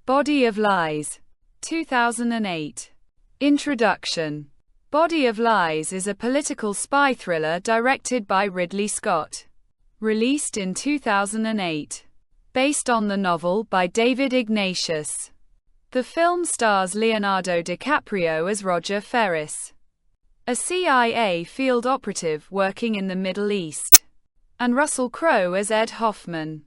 Body of Lies. 2008. Introduction. Body of Lies is a political spy thriller directed by Ridley Scott. Released in 2008. Based on the novel by David Ignatius. The film stars Leonardo DiCaprio as Roger Ferris, a CIA field operative working in the Middle East, and Russell Crowe as Ed Hoffman,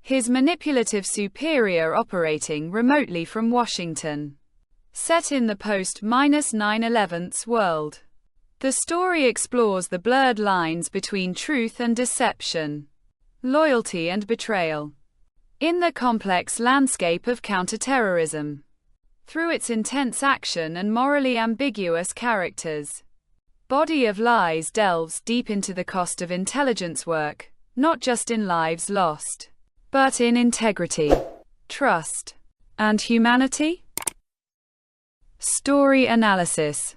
his manipulative superior operating remotely from Washington. Set in the post-9/11 world, the story explores the blurred lines between truth and deception, loyalty and betrayal, in the complex landscape of counterterrorism. Through its intense action and morally ambiguous characters, Body of Lies delves deep into the cost of intelligence work, not just in lives lost, but in integrity, trust, and humanity. Story analysis.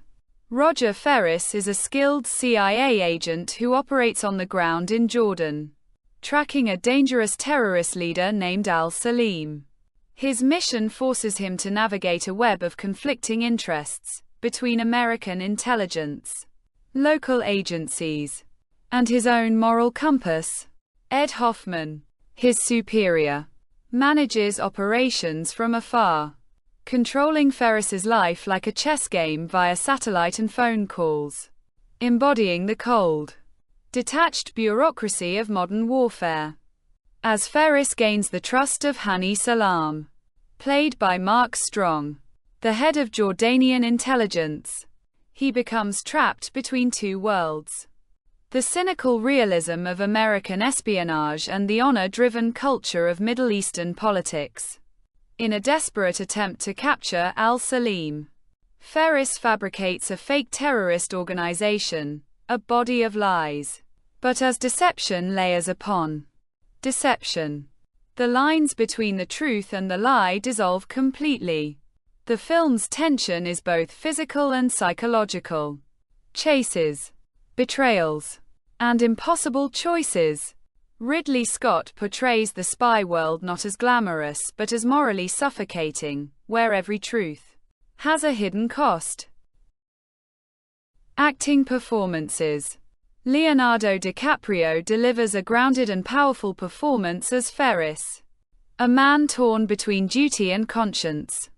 Roger Ferris is a skilled CIA agent who operates on the ground in Jordan, tracking a dangerous terrorist leader named al-Salim. His mission forces him to navigate a web of conflicting interests between American intelligence, local agencies, and his own moral compass. Ed Hoffman, his superior, manages operations from afar, controlling Ferris's life like a chess game via satellite and phone calls, embodying the cold, detached bureaucracy of modern warfare. As Ferris gains the trust of Hani Salam, played by Mark Strong, the head of Jordanian intelligence, he becomes trapped between two worlds: the cynical realism of American espionage and the honor-driven culture of Middle Eastern politics. In a desperate attempt to capture al-Salim, Ferris fabricates a fake terrorist organization, a body of lies. But as deception layers upon deception, the lines between the truth and the lie dissolve completely. The film's tension is both physical and psychological. Chases, betrayals, and impossible choices. Ridley Scott portrays the spy world not as glamorous but as morally suffocating, where every truth has a hidden cost. Acting performances. Leonardo DiCaprio delivers a grounded and powerful performance as Ferris, a man torn between duty and conscience.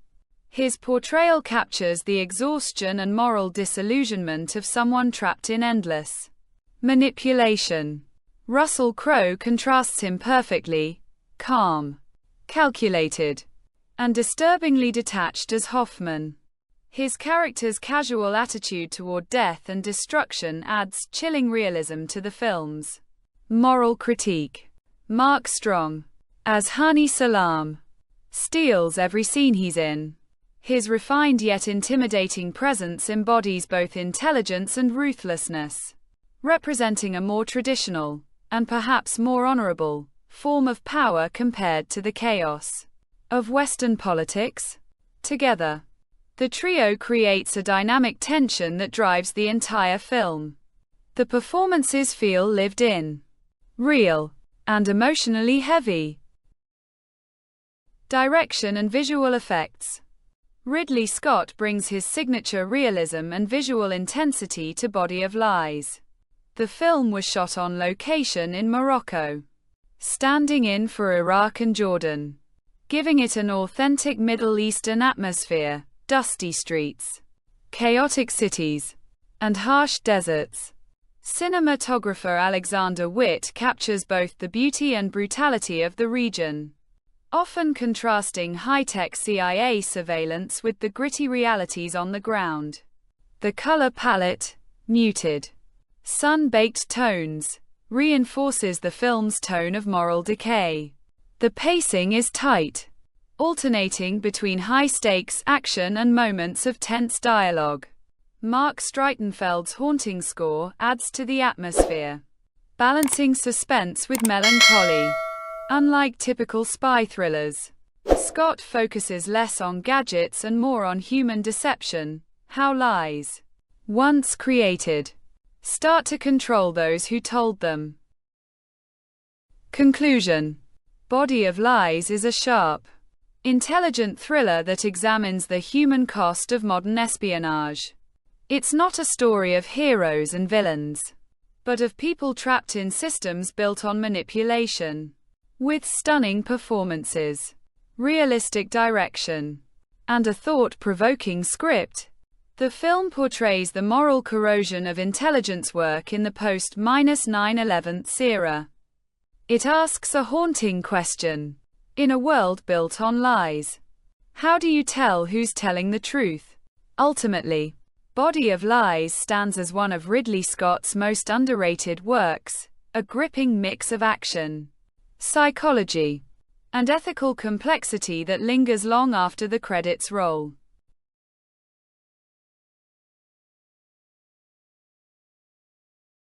His portrayal captures the exhaustion and moral disillusionment of someone trapped in endless manipulation. Russell Crowe contrasts him perfectly: calm, calculated, and disturbingly detached as Hoffman. His character's casual attitude toward death and destruction adds chilling realism to the film's moral critique. Mark Strong, as Hani Salam, steals every scene he's in. His refined yet intimidating presence embodies both intelligence and ruthlessness, representing a more traditional, and perhaps more honorable, form of power compared to the chaos of Western politics. Together, the trio creates a dynamic tension that drives the entire film. The performances feel lived in, real, and emotionally heavy. Direction and visual effects. Ridley Scott brings his signature realism and visual intensity to Body of Lies. The film was shot on location in Morocco, standing in for Iraq and Jordan, giving it an authentic Middle Eastern atmosphere. Dusty streets, chaotic cities, and harsh deserts. Cinematographer Alexander Witt captures both the beauty and brutality of the region, often contrasting high-tech CIA surveillance with the gritty realities on the ground. The color palette, muted, sun-baked tones, reinforces the film's tone of moral decay. The pacing is tight, alternating between high-stakes action and moments of tense dialogue. Mark Streitenfeld's haunting score adds to the atmosphere, balancing suspense with melancholy. Unlike typical spy thrillers, Scott focuses less on gadgets and more on human deception, how lies, once created, start to control those who told them. Conclusion. Body of Lies is a sharp, intelligent thriller that examines the human cost of modern espionage. It's not a story of heroes and villains, but of people trapped in systems built on manipulation. With stunning performances, realistic direction, and a thought-provoking script, the film portrays the moral corrosion of intelligence work in the post-9/11 era. It asks a haunting question. In a world built on lies, how do you tell who's telling the truth? Ultimately, Body of Lies stands as one of Ridley Scott's most underrated works, a gripping mix of action, psychology, and ethical complexity that lingers long after the credits roll.